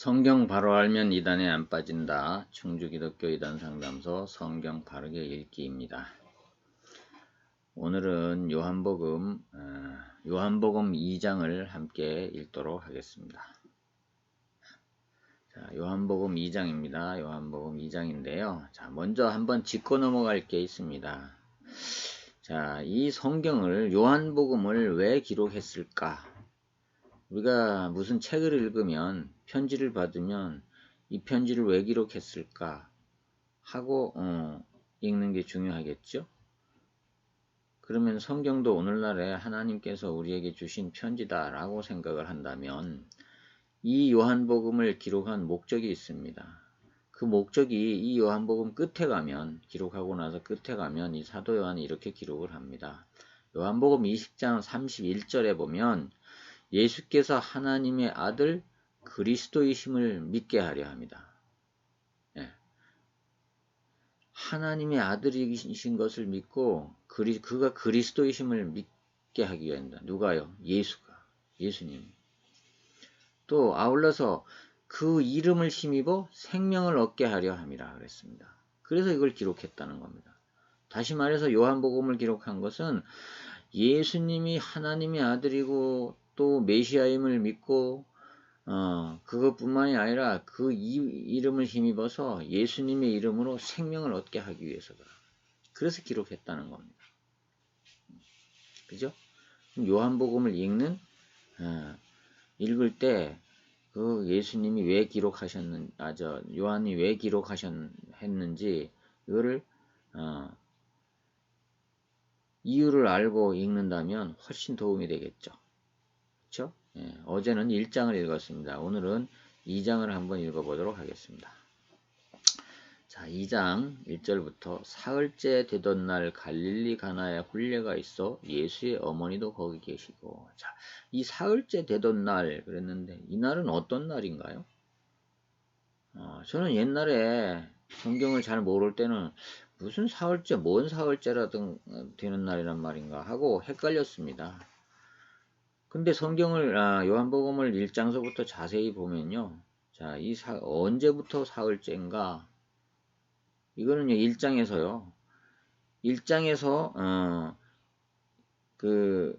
성경 바로 알면 이단에 안 빠진다. 충주기독교 이단 상담소 성경 바르게 읽기입니다. 오늘은 요한복음 2장을 함께 읽도록 하겠습니다. 자, 요한복음 2장입니다. 요한복음 2장인데요. 자, 먼저 한번 짚고 넘어갈 게 있습니다. 자, 이 성경을 요한복음을 왜 기록했을까? 우리가 무슨 책을 읽으면 편지를 받으면 이 편지를 왜 기록했을까 하고 읽는 게 중요하겠죠. 그러면 성경도 오늘날에 하나님께서 우리에게 주신 편지다라고 생각을 한다면 이 요한복음을 기록한 목적이 있습니다. 그 목적이 이 요한복음 끝에 가면, 기록하고 나서 끝에 가면 이 사도 요한이 이렇게 기록을 합니다. 요한복음 20장 31절에 보면 예수께서 하나님의 아들 그리스도이심을 믿게 하려 합니다. 예. 하나님의 아들이신 것을 믿고 그가 그리스도이심을 믿게 하기 위한다. 누가요? 예수가. 예수님. 또 아울러서 그 이름을 힘입어 생명을 얻게 하려 함이라 그랬습니다. 그래서 이걸 기록했다는 겁니다. 다시 말해서 요한복음을 기록한 것은 예수님이 하나님의 아들이고 또 메시아임을 믿고 그것뿐만이 아니라 그 이름을 힘입어서 예수님의 이름으로 생명을 얻게 하기 위해서다. 그래서 기록했다는 겁니다. 그죠? 요한복음을 읽을 때 그 예수님이 왜 요한이 왜 기록했는지 이거를 이유를 알고 읽는다면 훨씬 도움이 되겠죠. 그렇죠? 예, 어제는 1장을 읽었습니다. 오늘은 2장을 한번 읽어보도록 하겠습니다. 자, 2장 1절부터 사흘째 되던 날 갈릴리 가나에 혼례가 있어 예수의 어머니도 거기 계시고. 자, 이 사흘째 되던 날 그랬는데 이 날은 어떤 날인가요? 저는 옛날에 성경을 잘 모를 때는 무슨 사흘째, 뭔 사흘째라든 되는 날이란 말인가 하고 헷갈렸습니다. 근데 성경을 요한복음을 1장서부터 자세히 보면요. 자, 언제부터 사흘째인가? 이거는요. 1장에서요. 1장에서 그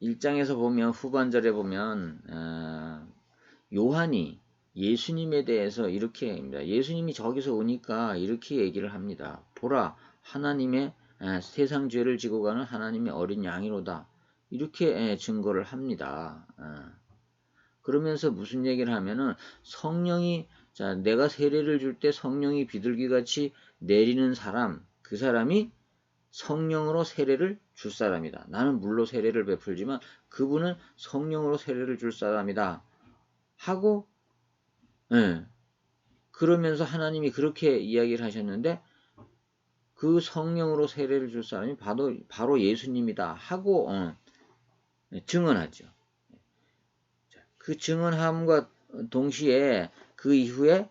1장에서 보면 후반절에 보면 요한이 예수님에 대해서 이렇게 합니다. 예수님이 저기서 오니까 이렇게 얘기를 합니다. 보라, 하나님의 세상 죄를 지고 가는 하나님의 어린 양이로다. 이렇게 증거를 합니다. 그러면서 무슨 얘기를 하면은 성령이 자 내가 세례를 줄 때 성령이 비둘기같이 내리는 사람 그 사람이 성령으로 세례를 줄 사람이다. 나는 물로 세례를 베풀지만 그분은 성령으로 세례를 줄 사람이다. 하고 그러면서 하나님이 그렇게 이야기를 하셨는데 그 성령으로 세례를 줄 사람이 바로 예수님이다 하고 증언하죠. 그 증언함과 동시에 그 이후에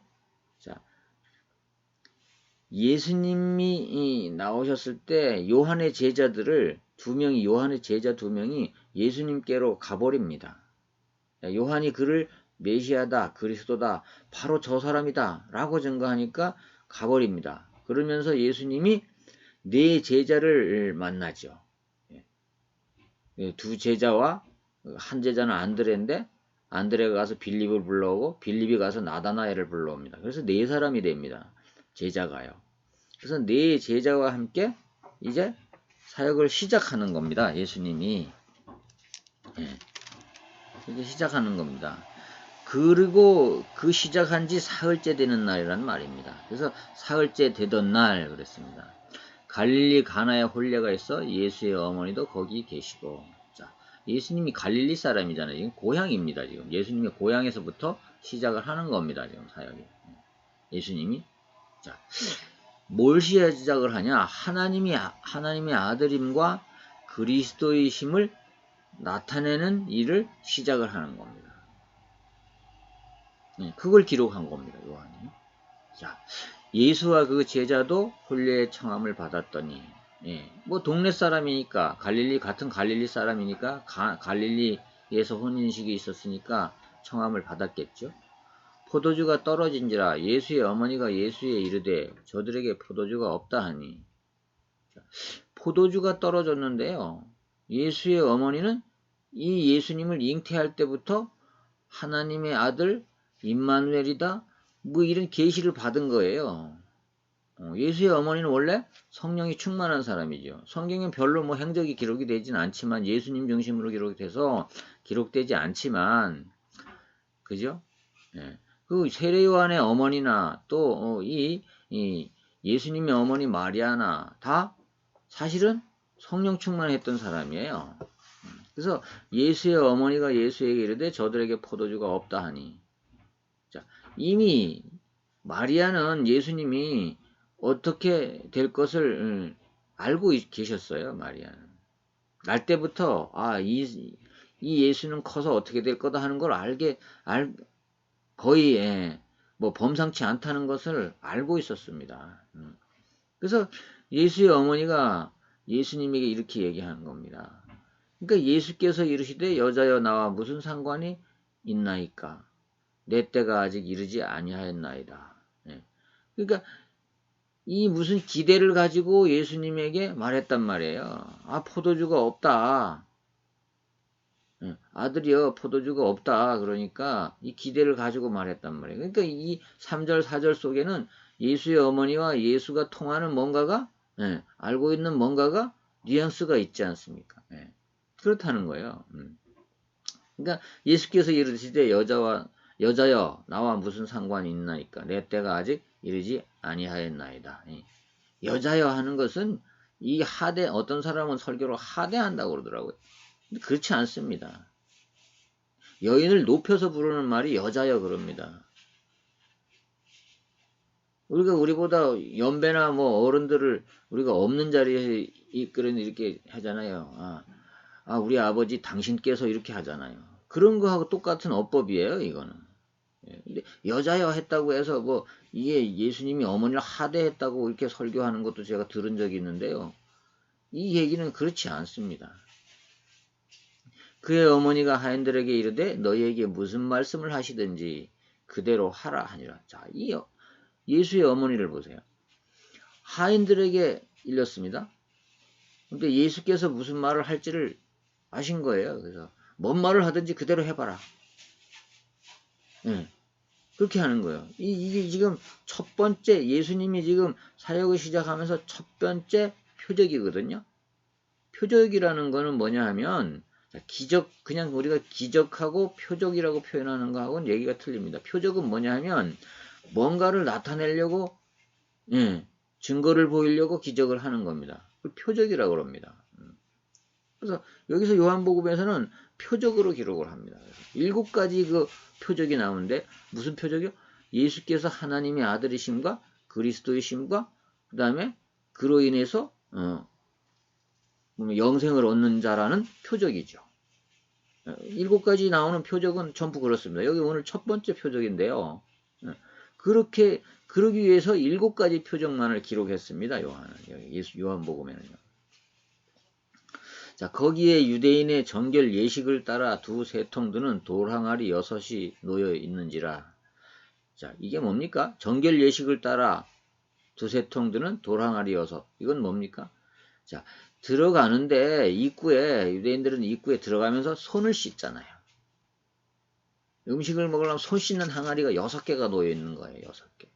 예수님이 나오셨을 때 요한의 제자 두 명이 예수님께로 가버립니다. 요한이 그를 메시아다, 그리스도다, 바로 저 사람이다 라고 증거하니까 가버립니다. 그러면서 예수님이 네 제자를 만나죠. 두 제자와 한 제자는 안드레인데 안드레가 가서 빌립을 불러오고 빌립이 가서 나다나엘을 불러옵니다. 그래서 네 사람이 됩니다. 제자가요. 그래서 네 제자와 함께 이제 사역을 시작하는 겁니다. 예수님이 이제 시작하는 겁니다. 그리고 그 시작한 지 사흘째 되는 날이란 말입니다. 그래서 사흘째 되던 날 그랬습니다. 갈릴리 가나에 혼례가 있어 예수의 어머니도 거기 계시고. 자, 예수님이 갈릴리 사람이잖아요. 지금 고향입니다. 지금 예수님의 고향에서부터 시작을 하는 겁니다. 지금 사역이. 예수님이 자, 뭘 시작을 하냐? 하나님의 아들임과 그리스도이심을 나타내는 일을 시작을 하는 겁니다. 그걸 기록한 겁니다. 요한이. 자, 예수와 그 제자도 혼례의 청함을 받았더니 뭐 동네 사람이니까 같은 갈릴리 사람이니까 갈릴리 예서 혼인식이 있었으니까 청함을 받았겠죠. 포도주가 떨어진지라 예수의 어머니가 예수에 이르되 저들에게 포도주가 없다 하니. 포도주가 떨어졌는데요. 예수의 어머니는 이 예수님을 잉태할 때부터 하나님의 아들 임마누엘이다 뭐 이런 계시를 받은 거예요. 예수의 어머니는 원래 성령이 충만한 사람이죠. 성경엔 별로 뭐 행적이 기록이 되진 않지만 예수님 중심으로 기록돼서 기록되지 않지만 그죠? 예. 그 세례 요한의 어머니나 또 이 예수님의 어머니 마리아나 다 사실은 성령 충만했던 사람이에요. 그래서 예수의 어머니가 예수에게 이르되 저들에게 포도주가 없다 하니. 자, 이미 마리아는 예수님이 어떻게 될 것을 알고 계셨어요. 마리아는. 날 때부터 이 예수는 커서 어떻게 될 거다 하는 걸 거의 뭐 범상치 않다는 것을 알고 있었습니다. 그래서 예수의 어머니가 예수님에게 이렇게 얘기하는 겁니다. 그러니까 예수께서 이르시되 여자여 나와 무슨 상관이 있나이까? 내 때가 아직 이르지 아니하였나이다. 그러니까 이 무슨 기대를 가지고 예수님에게 말했단 말이에요. 포도주가 없다. 아들이여 포도주가 없다. 그러니까 이 기대를 가지고 말했단 말이에요. 그러니까 이 3절 4절 속에는 예수의 어머니와 예수가 통하는 뭔가가 알고 있는 뭔가가 뉘앙스가 있지 않습니까? 그렇다는 거예요. 그러니까 예수께서 이르시되 여자여 나와 무슨 상관이 있나이까 내 때가 아직 이르지 아니하였나이다. 여자여 하는 것은 이 하대 어떤 사람은 설교로 하대한다고 그러더라고요. 근데 그렇지 않습니다. 여인을 높여서 부르는 말이 여자여 그럽니다. 우리보다 연배나 뭐 어른들을 우리가 없는 자리에 이렇게 하잖아요. 우리 아버지 당신께서 이렇게 하잖아요. 그런 거하고 똑같은 어법이에요, 이거는. 근데 여자여 했다고 해서 뭐 이게 예수님이 어머니를 하대했다고 이렇게 설교하는 것도 제가 들은 적이 있는데요. 이 얘기는 그렇지 않습니다. 그의 어머니가 하인들에게 이르되 너희에게 무슨 말씀을 하시든지 그대로 하라 하니라. 자, 이 예수의 어머니를 보세요. 하인들에게 일렀습니다. 근데 예수께서 무슨 말을 할지를 아신 거예요. 그래서 뭔 말을 하든지 그대로 해봐라. 그렇게 하는 거예요. 이게 지금 첫 번째 예수님이 지금 사역을 시작하면서 첫 번째 표적이거든요. 표적이라는 거는 뭐냐 하면 그냥 우리가 기적하고 표적이라고 표현하는 거하고는 얘기가 틀립니다. 표적은 뭐냐 하면 뭔가를 나타내려고 증거를 보이려고 기적을 하는 겁니다. 그걸 표적이라고 합니다. 그래서 여기서 요한복음에서는 표적으로 기록을 합니다. 7가지 그 표적이 나오는데 무슨 표적이요? 예수께서 하나님의 아들이심과 그리스도이심과 그 다음에 그로 인해서 영생을 얻는 자라는 표적이죠. 7가지 나오는 표적은 전부 그렇습니다. 여기 오늘 첫 번째 표적인데요. 그러기 위해서 7가지 표적만을 기록했습니다. 요한복음에는요. 자, 거기에 유대인의 정결 예식을 따라 2-3통 드는 돌항아리 6이 놓여 있는지라. 자, 이게 뭡니까? 정결 예식을 따라 2-3통 드는 돌항아리 6. 이건 뭡니까? 자, 들어가는데 유대인들은 입구에 들어가면서 손을 씻잖아요. 음식을 먹으려면 손 씻는 항아리가 6개가 놓여 있는 거예요. 6개.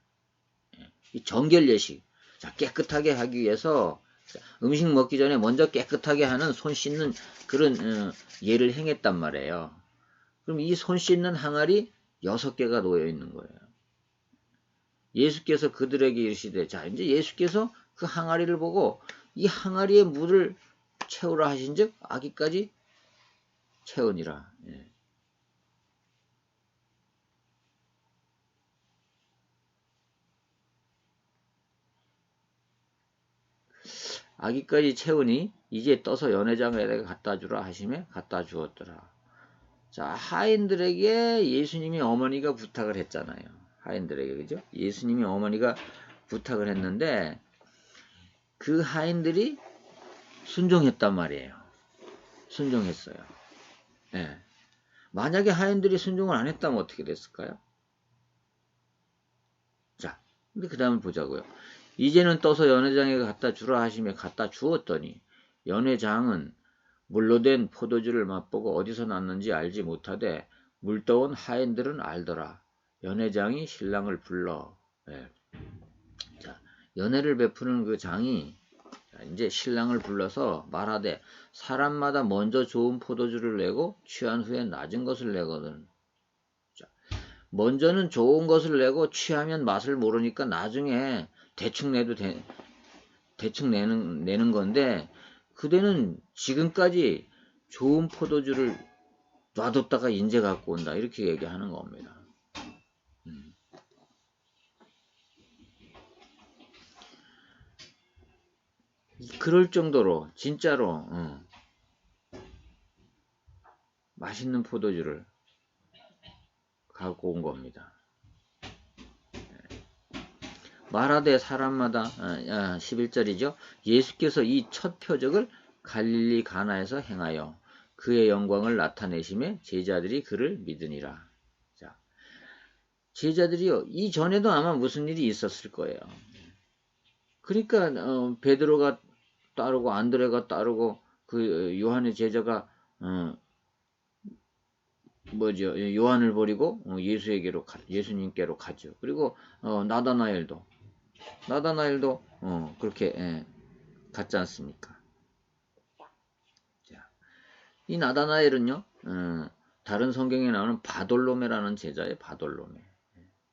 이 정결 예식. 자, 깨끗하게 하기 위해서 음식 먹기 전에 먼저 깨끗하게 하는 손 씻는 그런 예를 행했단 말이에요. 그럼 이 손 씻는 항아리 6개가 놓여 있는 거예요. 예수께서 그들에게 이르시되, 자, 이제 예수께서 그 항아리를 보고 이 항아리에 물을 채우라 하신즉 아기까지 채우니라. 아기까지 채우니 이제 떠서 연회장에다가 갖다 주라 하시매 갖다 주었더라. 자, 하인들에게 예수님이 어머니가 부탁을 했잖아요. 하인들에게, 그죠? 예수님이 어머니가 부탁을 했는데 그 하인들이 순종했단 말이에요. 순종했어요. 예. 만약에 하인들이 순종을 안 했다면 어떻게 됐을까요? 자, 근데 그 다음을 보자고요. 이제는 떠서 연회장에 갖다 주라 하시며 갖다 주었더니 연회장은 물로 된 포도주를 맛보고 어디서 났는지 알지 못하되 물떠온 하인들은 알더라. 연회장이 신랑을 불러. 예. 자, 연회를 베푸는 그 장이 이제 신랑을 불러서 말하되 사람마다 먼저 좋은 포도주를 내고 취한 후에 낮은 것을 내거든. 자, 먼저는 좋은 것을 내고 취하면 맛을 모르니까 나중에 대충 대충 내는 건데 그대는 지금까지 좋은 포도주를 놔뒀다가 인제 갖고 온다 이렇게 얘기하는 겁니다. 그럴 정도로 진짜로 맛있는 포도주를 갖고 온 겁니다. 말하되 사람마다 11절이죠. 예수께서 이 첫 표적을 갈릴리 가나에서 행하여 그의 영광을 나타내심에 제자들이 그를 믿으니라. 자, 제자들이요 이전에도 아마 무슨 일이 있었을 거예요. 그러니까 베드로가 따르고 안드레가 따르고 그 요한의 제자가 요한을 버리고 예수님께로 가죠. 그리고 나다나엘도 그렇게 갔지 않습니까? 자, 이 나다나엘은요 다른 성경에 나오는 바돌로메라는 제자예요.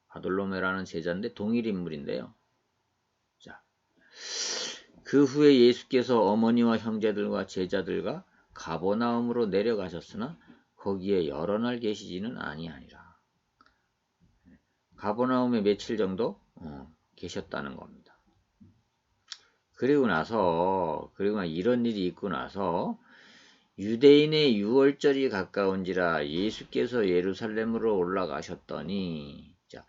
바돌로메라는 제자인데 동일 인물인데요. 자, 그 후에 예수께서 어머니와 형제들과 제자들과 가버나움으로 내려가셨으나 거기에 여러 날 계시지는 아니하니라. 가버나움에 며칠 정도 계셨다는 겁니다. 그리고 이런 일이 있고 나서 유대인의 유월절이 가까운지라 예수께서 예루살렘으로 올라가셨더니 자,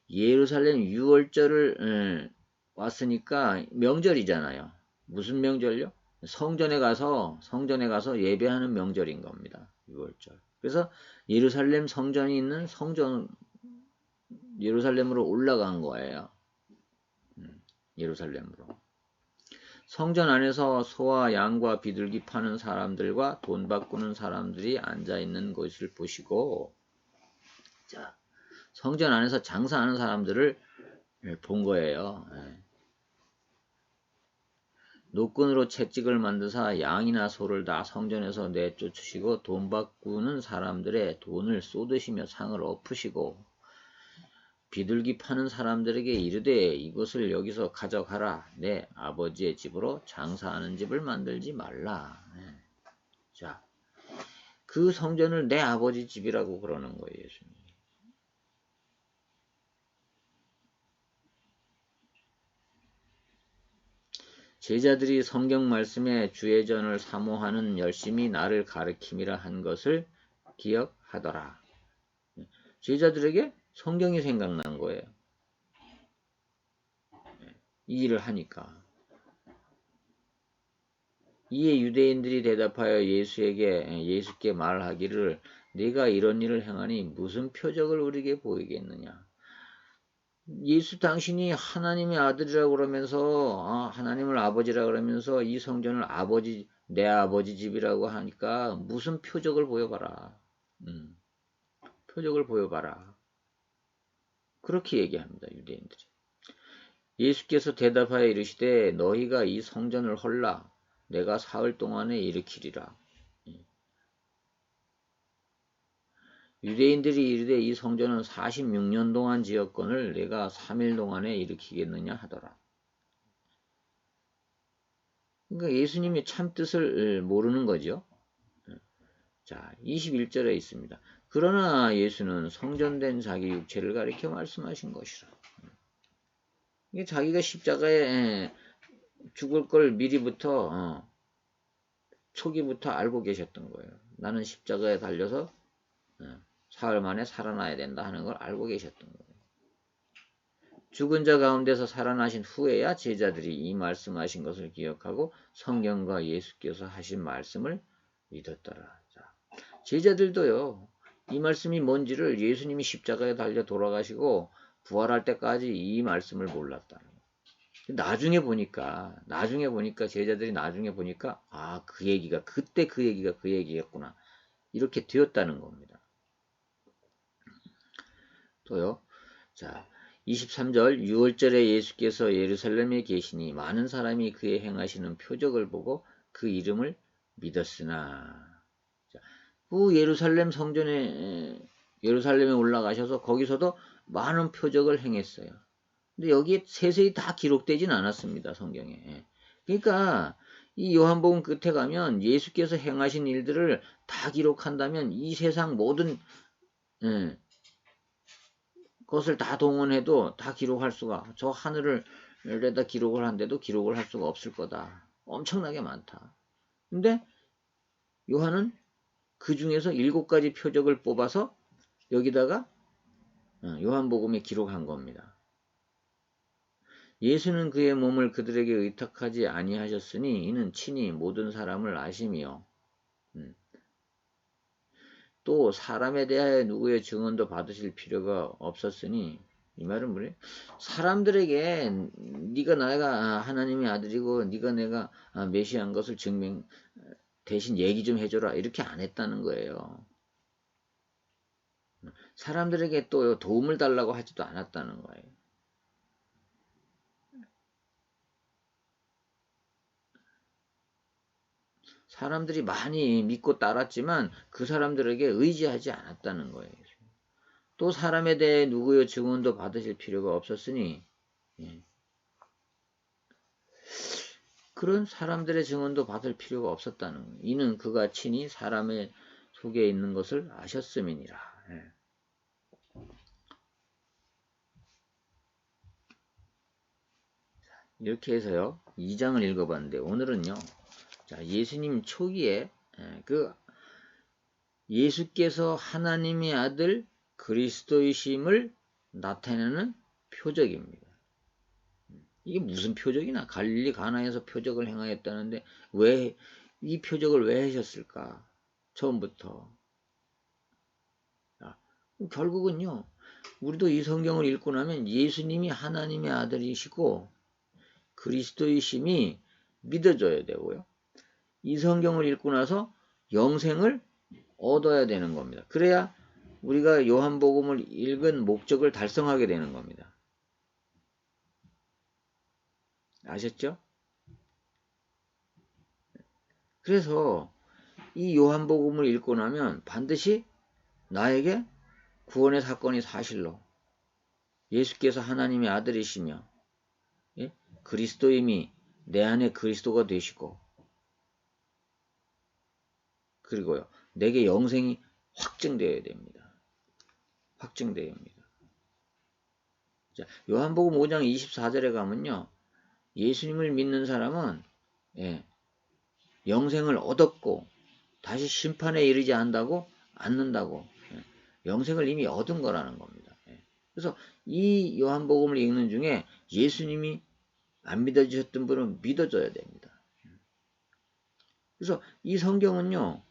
예루살렘 유월절을 왔으니까 명절이잖아요. 무슨 명절요? 성전에 가서 예배하는 명절인 겁니다. 6월절. 그래서 예루살렘 성전이 있는 예루살렘으로 올라간 거예요. 예루살렘으로. 성전 안에서 소와 양과 비둘기 파는 사람들과 돈 바꾸는 사람들이 앉아 있는 것을 보시고, 자, 성전 안에서 장사하는 사람들을 본 거예요. 노끈으로 채찍을 만드사 양이나 소를 다 성전에서 내쫓으시고 돈 바꾸는 사람들의 돈을 쏟으시며 상을 엎으시고 비둘기 파는 사람들에게 이르되 이것을 여기서 가져가라. 내 아버지의 집으로 장사하는 집을 만들지 말라. 자, 그 성전을 내 아버지 집이라고 그러는 거예요. 예수님. 제자들이 성경 말씀에 주의 전을 사모하는 열심히 나를 가르킴이라 한 것을 기억하더라. 제자들에게 성경이 생각난 거예요. 이 일을 하니까. 이에 유대인들이 대답하여 예수께 말하기를 네가 이런 일을 행하니 무슨 표적을 우리에게 보이겠느냐. 예수 당신이 하나님의 아들이라고 그러면서 하나님을 아버지라고 그러면서 이 성전을 내 아버지 집이라고 하니까 무슨 표적을 보여봐라. 표적을 보여봐라. 그렇게 얘기합니다. 유대인들이. 예수께서 대답하여 이르시되 너희가 이 성전을 헐라 내가 사흘 동안에 일으키리라. 유대인들이 이르되 이 성전은 46년 동안 지었건을 내가 3일 동안에 일으키겠느냐 하더라. 그러니까 예수님이 참 뜻을 모르는 거죠. 자, 21절에 있습니다. 그러나 예수는 성전된 자기 육체를 가리켜 말씀하신 것이라. 이게 자기가 십자가에 죽을 걸 미리부터 초기부터 알고 계셨던 거예요. 나는 십자가에 달려서 사흘 만에 살아나야 된다 하는 걸 알고 계셨던 거예요. 죽은 자 가운데서 살아나신 후에야 제자들이 이 말씀하신 것을 기억하고 성경과 예수께서 하신 말씀을 믿었더라. 자, 제자들도요. 이 말씀이 뭔지를 예수님이 십자가에 달려 돌아가시고 부활할 때까지 이 말씀을 몰랐다는 거예요. 나중에 보니까 제자들이 나중에 보니까 아, 그 얘기가 그때 그 얘기가 그 얘기였구나. 이렇게 되었다는 겁니다. 또요. 자, 23절 6월절에 예수께서 예루살렘에 계시니 많은 사람이 그의 행하시는 표적을 보고 그 이름을 믿었으나 자, 그 예루살렘 성전에 예루살렘에 올라가셔서 거기서도 많은 표적을 행했어요. 근데 여기에 세세히 다 기록되진 않았습니다. 성경에. 그러니까 이 요한복음 끝에 가면 예수께서 행하신 일들을 다 기록한다면 이 세상 모든 것을 다 동원해도 다 기록할 수가 저 하늘을에다 기록을 한데도 기록을 할 수가 없을 거다. 엄청나게 많다. 근데 요한은 그 중에서 7가지 표적을 뽑아서 여기다가 요한복음에 기록한 겁니다. 예수는 그의 몸을 그들에게 의탁하지 아니하셨으니 이는 친히 모든 사람을 아심이요. 또 사람에 대하여 누구의 증언도 받으실 필요가 없었으니 이 말은 뭐래? 사람들에게 네가 내가 하나님의 아들이고 네가 내가 메시아인 것을 증명 대신 얘기 좀 해줘라 이렇게 안 했다는 거예요. 사람들에게 또 도움을 달라고 하지도 않았다는 거예요. 사람들이 많이 믿고 따랐지만 그 사람들에게 의지하지 않았다는 거예요. 또 사람에 대해 누구의 증언도 받으실 필요가 없었으니 그런 사람들의 증언도 받을 필요가 없었다는 거예요. 이는 그가 친히 사람의 속에 있는 것을 아셨음이니라. 이렇게 해서요 2장을 읽어봤는데 오늘은요 자, 예수님 초기에 그 예수께서 하나님의 아들 그리스도이심을 나타내는 표적입니다. 이게 무슨 표적이나 갈릴리 가나에서 표적을 행하였다는데 왜 이 표적을 왜 하셨을까? 처음부터. 결국은요. 우리도 이 성경을 읽고 나면 예수님이 하나님의 아들이시고 그리스도이심이 믿어져야 되고요. 이 성경을 읽고 나서 영생을 얻어야 되는 겁니다. 그래야 우리가 요한복음을 읽은 목적을 달성하게 되는 겁니다. 아셨죠? 그래서 이 요한복음을 읽고 나면 반드시 나에게 구원의 사건이 사실로 예수께서 하나님의 아들이시며 그리스도임이 내 안에 그리스도가 되시고 그리고요 내게 영생이 확증되어야 됩니다. 확증되어야 합니다. 자, 요한복음 5장 24절에 가면요 예수님을 믿는 사람은 영생을 얻었고 다시 심판에 이르지 않는다고 영생을 이미 얻은 거라는 겁니다. 그래서 이 요한복음을 읽는 중에 예수님이 안 믿어지셨던 분은 믿어져야 됩니다. 그래서 이 성경은요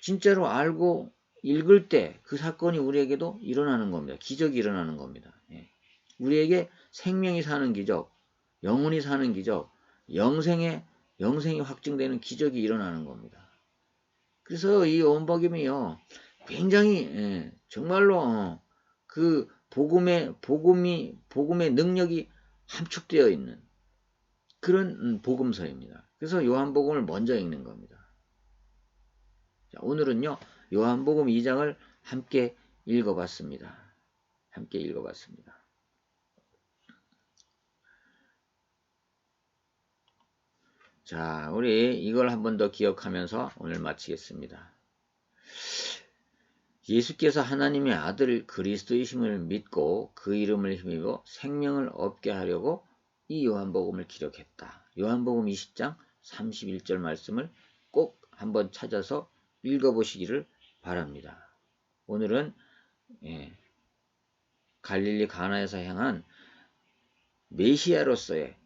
진짜로 알고 읽을 때 그 사건이 우리에게도 일어나는 겁니다. 기적이 일어나는 겁니다. 우리에게 생명이 사는 기적, 영혼이 사는 기적, 영생이 확증되는 기적이 일어나는 겁니다. 그래서 이 요한복음이요 굉장히 정말로 그 복음의 능력이 함축되어 있는 그런 복음서입니다. 그래서 요한복음을 먼저 읽는 겁니다. 자, 오늘은요 요한복음 2장을 함께 읽어봤습니다. 자, 우리 이걸 한 번 더 기억하면서 오늘 마치겠습니다. 예수께서 하나님의 아들 그리스도이심을 믿고 그 이름을 힘입어 생명을 얻게 하려고 이 요한복음을 기록했다. 요한복음 20장 31절 말씀을 꼭 한번 찾아서 읽어보시기를 바랍니다. 오늘은 갈릴리 가나에서 행한 메시아로서의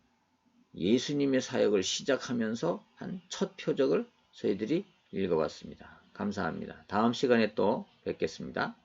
예수님의 사역을 시작하면서 한 첫 표적을 저희들이 읽어봤습니다. 감사합니다. 다음 시간에 또 뵙겠습니다.